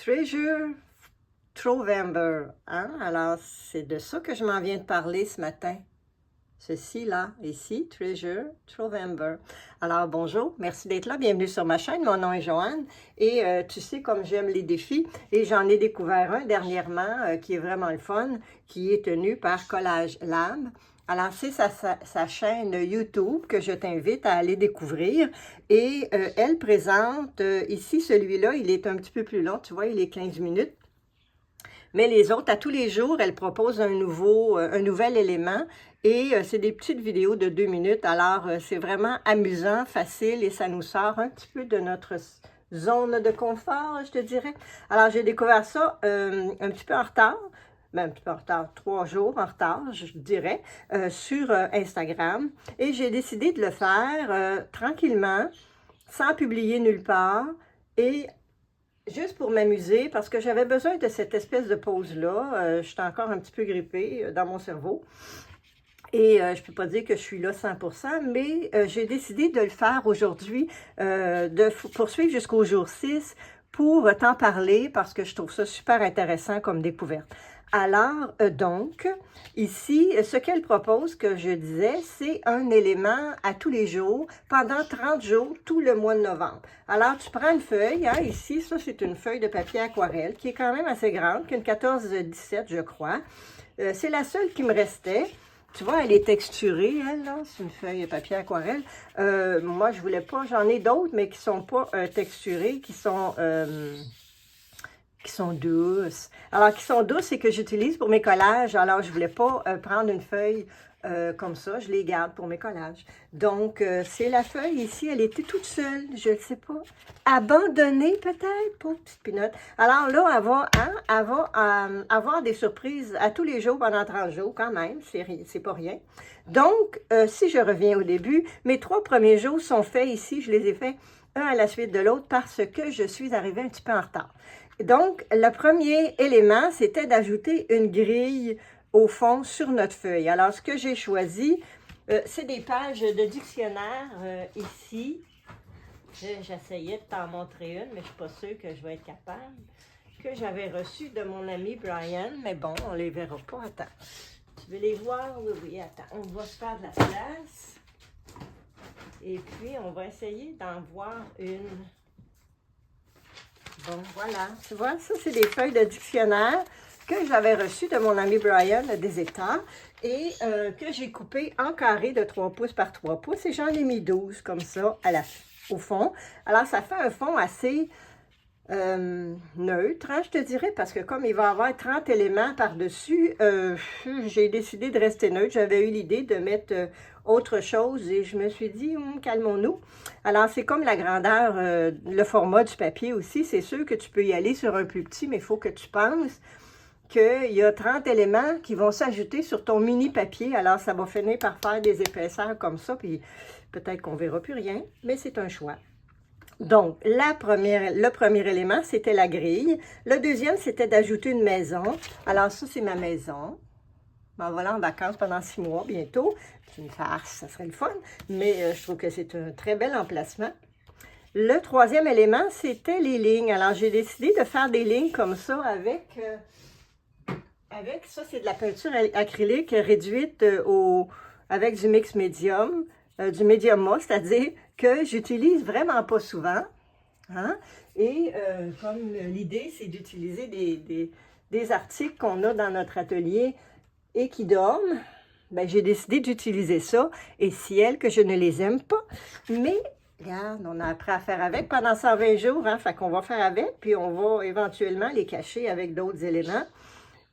Treasure Trovember. Hein? Alors, c'est de ça que je m'en viens de parler ce matin. Ceci là, ici, Treasure Trovember. Alors, bonjour, merci d'être là, bienvenue sur ma chaîne. Mon nom est Joanne et tu sais comme j'aime les défis et j'en ai découvert un dernièrement qui est vraiment le fun, qui est tenu par Collage Lab. Alors, c'est sa chaîne YouTube que je t'invite à aller découvrir. Et elle présente, ici, celui-là, il est un petit peu plus long, tu vois, il est 15 minutes. Mais les autres, à tous les jours, elle propose un nouvel élément. Et c'est des petites vidéos de 2 minutes. Alors, c'est vraiment amusant, facile et ça nous sort un petit peu de notre zone de confort, je te dirais. Alors, j'ai découvert ça un petit peu en retard. Un petit peu en retard, 3 jours en retard, je dirais, sur Instagram. Et j'ai décidé de le faire tranquillement, sans publier nulle part, et juste pour m'amuser, parce que j'avais besoin de cette espèce de pause-là. J'étais encore un petit peu grippée dans mon cerveau. Et je ne peux pas dire que je suis là 100%, mais j'ai décidé de le faire aujourd'hui, de poursuivre jusqu'au jour 6 pour t'en parler parce que je trouve ça super intéressant comme découverte. Alors, donc, ici, ce qu'elle propose, que je disais, c'est un élément à tous les jours, pendant 30 jours, tout le mois de novembre. Alors, tu prends une feuille, hein, ici, ça, c'est une feuille de papier aquarelle, qui est quand même assez grande, qu'une 14-17, je crois. C'est la seule qui me restait. Tu vois, elle est texturée, elle, là. C'est une feuille de papier aquarelle. Moi, je voulais pas, j'en ai d'autres, mais qui sont pas texturées, qui sont douces. Alors, qui sont douces et que j'utilise pour mes collages. Alors, je voulais pas prendre une feuille comme ça. Je les garde pour mes collages. Donc, c'est la feuille ici. Elle était toute seule. Je ne sais pas. Abandonnée, peut-être, pour petite pinotte. Alors là, elle va avoir des surprises à tous les jours pendant 30 jours, quand même. C'est pas rien. Donc, si je reviens au début, mes 3 premiers jours sont faits ici. Je les ai faits un à la suite de l'autre parce que je suis arrivée un petit peu en retard. Donc, le premier élément, c'était d'ajouter une grille au fond sur notre feuille. Alors, ce que j'ai choisi, c'est des pages de dictionnaire ici. J'essayais de t'en montrer une, mais je ne suis pas sûre que je vais être capable. Que j'avais reçues de mon ami Brian, mais bon, on ne les verra pas. Attends, tu veux les voir? Oui, oui, attends. On va se faire de la place. Et puis, on va essayer d'en voir une. Bon, voilà. Tu vois, ça, c'est des feuilles de dictionnaire que j'avais reçues de mon ami Brian des États et que j'ai coupées en carré de 3 pouces par 3 pouces et j'en ai mis 12 comme ça au fond. Alors, ça fait un fond assez neutre, hein, je te dirais, parce que comme il va y avoir 30 éléments par-dessus, j'ai décidé de rester neutre. J'avais eu l'idée de mettre autre chose et je me suis dit, calmons-nous. Alors, c'est comme la grandeur, le format du papier aussi. C'est sûr que tu peux y aller sur un plus petit, mais il faut que tu penses qu'il y a 30 éléments qui vont s'ajouter sur ton mini papier. Alors, ça va finir par faire des épaisseurs comme ça, puis peut-être qu'on ne verra plus rien, mais c'est un choix. Donc, le premier élément, c'était la grille. Le deuxième, c'était d'ajouter une maison. Alors, ça, c'est ma maison. M'en voilà en vacances pendant 6 mois bientôt. C'est une farce, ça serait le fun. Mais je trouve que c'est un très bel emplacement. Le troisième élément, c'était les lignes. Alors, j'ai décidé de faire des lignes comme ça avec ça, c'est de la peinture acrylique réduite avec du mix médium, du médium mousse, c'est-à-dire que j'utilise vraiment pas souvent. Hein? Et comme l'idée, c'est d'utiliser des articles qu'on a dans notre atelier et qui dorment, ben, j'ai décidé d'utiliser ça. Et ciel que je ne les aime pas, mais regarde, on a appris à faire avec pendant 120 jours, hein? Fait qu'on va faire avec, puis on va éventuellement les cacher avec d'autres éléments.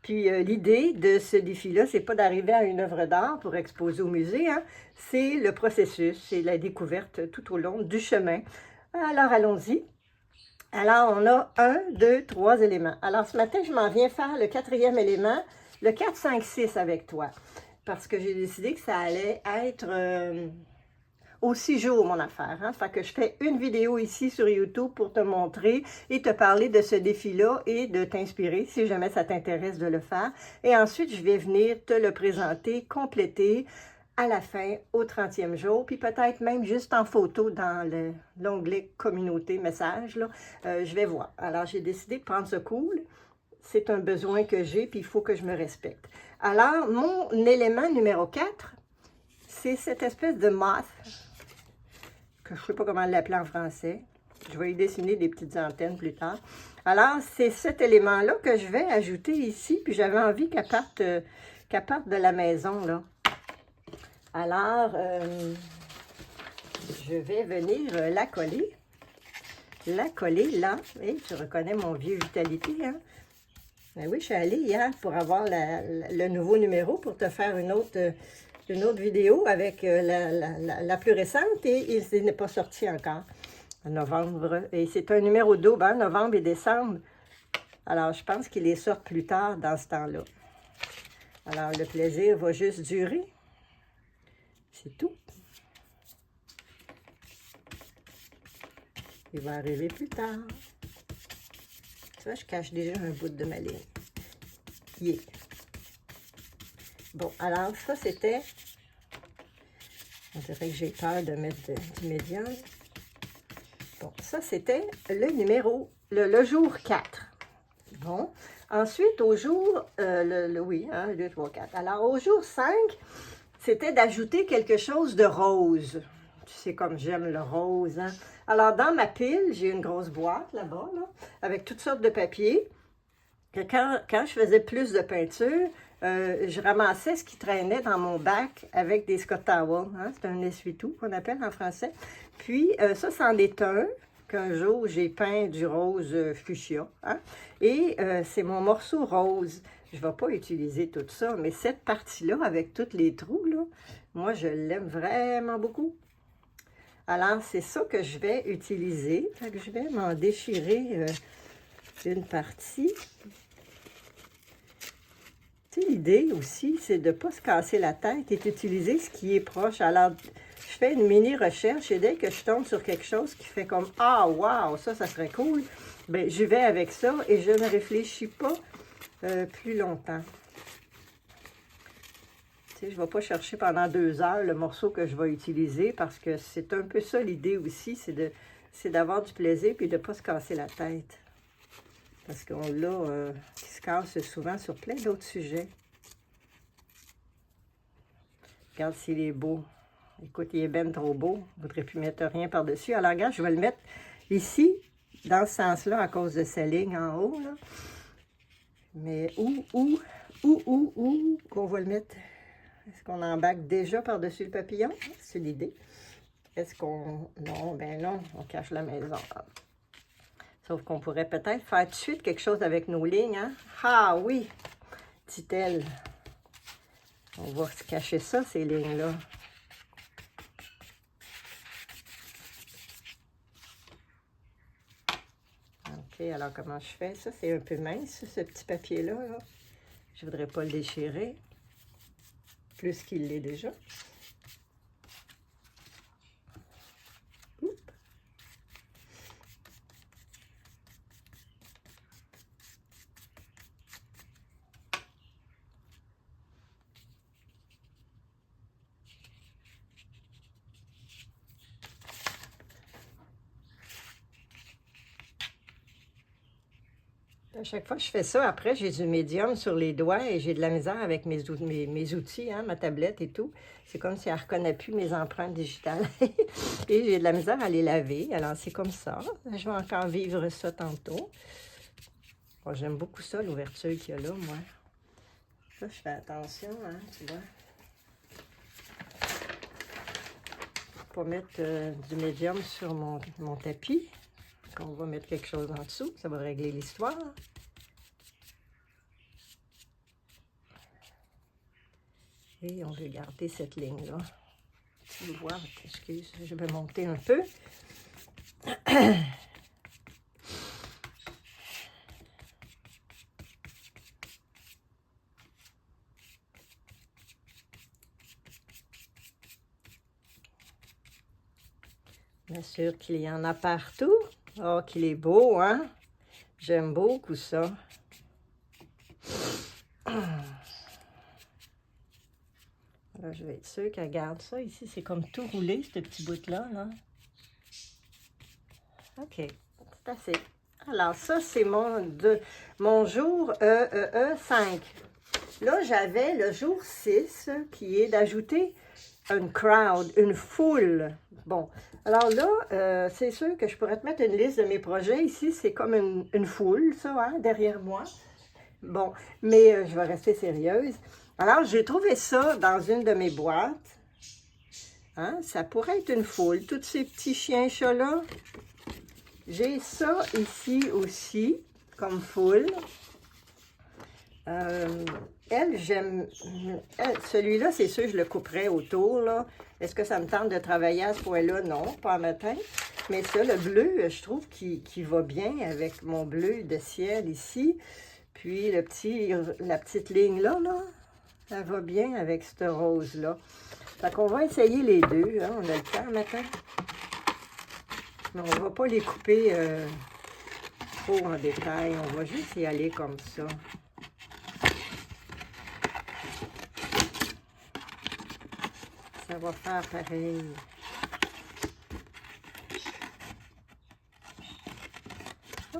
Puis l'idée de ce défi-là, c'est pas d'arriver à une œuvre d'art pour exposer au musée, hein? C'est le processus, c'est la découverte tout au long du chemin. Alors, allons-y. Alors, on a 1, 2, 3 éléments. Alors, ce matin, je m'en viens faire le 4e élément, le 4, 5, 6 avec toi. Parce que j'ai décidé que ça allait être aux 6 jours, mon affaire. Hein? Fait que je fais une vidéo ici sur YouTube pour te montrer et te parler de ce défi-là et de t'inspirer si jamais ça t'intéresse de le faire. Et ensuite, je vais venir te le présenter, compléter, à la fin, au 30e jour, puis peut-être même juste en photo dans l'onglet communauté message, là, je vais voir. Alors, j'ai décidé de prendre ce cool. C'est un besoin que j'ai, puis il faut que je me respecte. Alors, mon élément numéro 4, c'est cette espèce de moth, que je ne sais pas comment l'appeler en français. Je vais y dessiner des petites antennes plus tard. Alors, c'est cet élément-là que je vais ajouter ici, puis j'avais envie qu'elle parte de la maison, là. Alors, je vais venir la coller. La coller là. Et tu reconnais mon vieux Vitality, hein? Ben oui, je suis allée hier pour avoir le nouveau numéro pour te faire une autre vidéo avec la plus récente et il n'est pas sorti encore en novembre. Et c'est un numéro double, hein, novembre et décembre. Alors, je pense qu'il les sort plus tard dans ce temps-là. Alors, le plaisir va juste durer. C'est tout. Il va arriver plus tard. Tu vois, je cache déjà un bout de ma ligne. Yeah. Bon, alors ça, c'était... On dirait que j'ai peur de mettre du médium. Bon, ça, c'était le numéro, le jour 4. Bon. Ensuite, au jour... oui, 1, 2, 3, 4. Alors, au jour 5... c'était d'ajouter quelque chose de rose. Tu sais comme j'aime le rose, hein? Alors, dans ma pile, j'ai une grosse boîte là-bas, là, avec toutes sortes de papiers. Quand je faisais plus de peinture, je ramassais ce qui traînait dans mon bac avec des Scott Towels. Hein? C'est un essuie-tout qu'on appelle en français. Puis, ça, c'en est un qu'un jour, j'ai peint du rose fuchsia. Hein? Et c'est mon morceau rose. Je ne vais pas utiliser tout ça, mais cette partie-là, avec tous les trous, là, moi, je l'aime vraiment beaucoup. Alors, c'est ça que je vais utiliser. Fait que je vais m'en déchirer une partie. Tu sais, l'idée aussi, c'est de ne pas se casser la tête et d'utiliser ce qui est proche. Alors, je fais une mini-recherche et dès que je tombe sur quelque chose qui fait comme « Ah, wow, ça serait cool », bien, je vais avec ça et je ne réfléchis pas plus longtemps. Tu sais, je ne vais pas chercher pendant 2 heures le morceau que je vais utiliser parce que c'est un peu ça l'idée aussi, c'est d'avoir du plaisir et de ne pas se casser la tête. Parce qu'on l'a qui se casse souvent sur plein d'autres sujets. Regarde s'il est beau. Écoute, il est ben trop beau. Je ne voudrais plus mettre rien par-dessus. Alors, regarde, je vais le mettre ici, dans ce sens-là, à cause de sa ligne en haut, là. Mais où qu'on va le mettre? Est-ce qu'on embarque déjà par-dessus le papillon? C'est l'idée. Est-ce qu'on... Non, ben non, on cache la maison. Sauf qu'on pourrait peut-être faire tout de suite quelque chose avec nos lignes, hein? Ah oui, dit-elle. On va se cacher ça, ces lignes-là. OK, alors comment je fais? Ça, c'est un peu mince, ce petit papier-là. Là. Je ne voudrais pas le déchirer. Plus qu'il l'est déjà. À chaque fois que je fais ça, après, j'ai du médium sur les doigts et j'ai de la misère avec mes outils, hein, ma tablette et tout. C'est comme si elle ne reconnaît plus mes empreintes digitales. Et j'ai de la misère à les laver. Alors, c'est comme ça. Je vais encore vivre ça tantôt. Bon, j'aime beaucoup ça, l'ouverture qu'il y a là, moi. Là, je fais attention, hein, tu vois. Pour mettre du médium sur mon tapis. On va mettre quelque chose en dessous, ça va régler l'histoire. Et on veut garder cette ligne-là. Tu veux voir, excuse, je vais monter un peu. Bien sûr qu'il y en a partout. Oh, qu'il est beau, hein? J'aime beaucoup ça. Là, je vais être sûre qu'elle garde ça. Ici, c'est comme tout roulé, ce petit bout-là. Là. OK, c'est assez. Alors, ça, c'est mon jour 5. Là, j'avais le jour 6 qui est d'ajouter une crowd, une foule. Bon, alors là, c'est sûr que je pourrais te mettre une liste de mes projets. Ici, c'est comme une foule, ça, hein, derrière moi. Bon, mais je vais rester sérieuse. Alors, j'ai trouvé ça dans une de mes boîtes. Hein, ça pourrait être une foule. Tous ces petits chiens-chats-là. J'ai ça ici aussi, comme foule. J'aime... Celui-là, c'est sûr, je le couperais autour, là. Est-ce que ça me tente de travailler à ce point-là? Non, pas un matin. Mais ça, le bleu, je trouve qu'il va bien avec mon bleu de ciel ici. Puis la petite ligne là, elle va bien avec ce rose-là. Fait qu'on va essayer les deux, hein. On a le temps maintenant. Mais on ne va pas les couper trop en détail. On va juste y aller comme ça. Ça va faire pareil. Oh,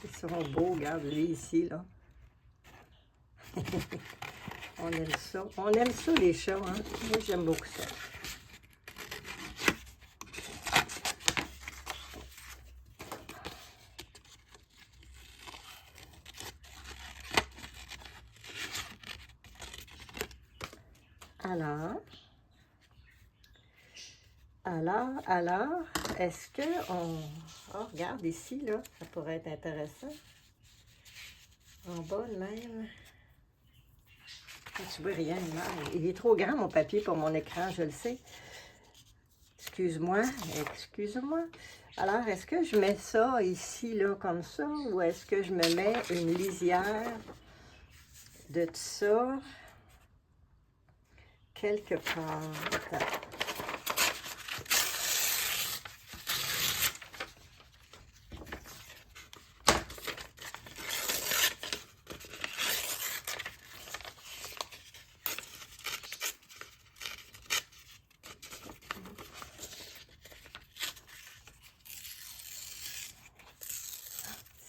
ils seront beaux, regarde lui ici, là. On aime ça. On aime ça, les chats, hein. Moi, j'aime beaucoup ça. Alors, est-ce qu'on... Oh, regarde ici, là, ça pourrait être intéressant. En bas, de même. Ah, tu vois rien, là. Il est trop grand, mon papier, pour mon écran, je le sais. Excuse-moi. Alors, est-ce que je mets ça ici, là, comme ça, ou est-ce que je me mets une lisière de ça quelque part?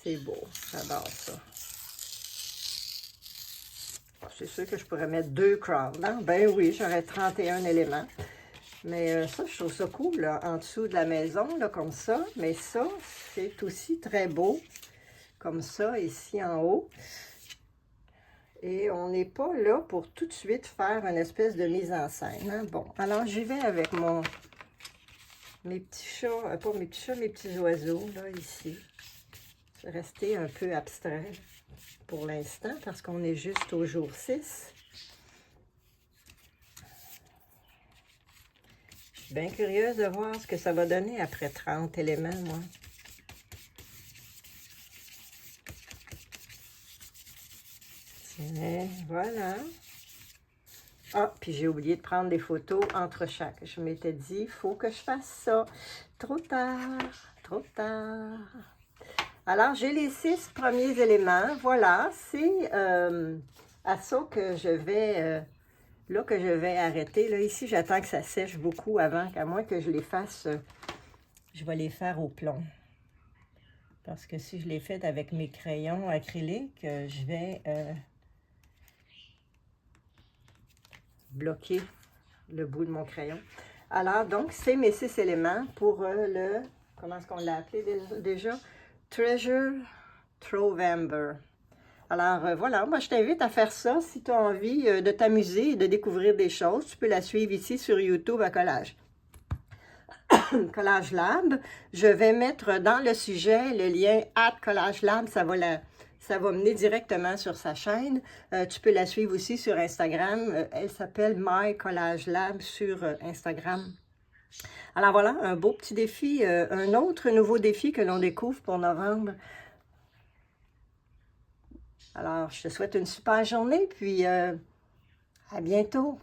C'est beau, j'adore ça. C'est sûr que je pourrais mettre 2 crowns, hein? Ben oui, j'aurais 31 éléments. Mais ça, je trouve ça cool, là, en dessous de la maison, là, comme ça. Mais ça, c'est aussi très beau, comme ça, ici en haut. Et on n'est pas là pour tout de suite faire une espèce de mise en scène, hein? Bon, alors j'y vais avec mes petits chats, pas mes petits chats, mes petits oiseaux, là, ici. Je vais rester un peu abstrait pour l'instant, parce qu'on est juste au jour 6. Je suis bien curieuse de voir ce que ça va donner après 30 éléments, moi. Tiens, voilà. Ah, puis j'ai oublié de prendre des photos entre chaque. Je m'étais dit, il faut que je fasse ça. Trop tard, trop tard. Alors, j'ai les 6 premiers éléments. Voilà, c'est à ça que je vais... là que je vais arrêter. Là, ici, j'attends que ça sèche beaucoup avant, qu'à moins que je les fasse, je vais les faire au plomb. Parce que si je les fais avec mes crayons acryliques, je vais bloquer le bout de mon crayon. Alors, donc, c'est mes 6 éléments pour le, comment est-ce qu'on l'a appelé déjà? Treasure Trovember. Alors, voilà, moi, je t'invite à faire ça si tu as envie de t'amuser et de découvrir des choses. Tu peux la suivre ici sur YouTube à Collage. Collage Lab. Je vais mettre dans le sujet le lien @Collage Lab. Ça va mener directement sur sa chaîne. Tu peux la suivre aussi sur Instagram. Elle s'appelle My Collage Lab sur Instagram. Alors voilà, un beau petit défi, un autre nouveau défi que l'on découvre pour novembre. Alors, je te souhaite une super journée, puis à bientôt.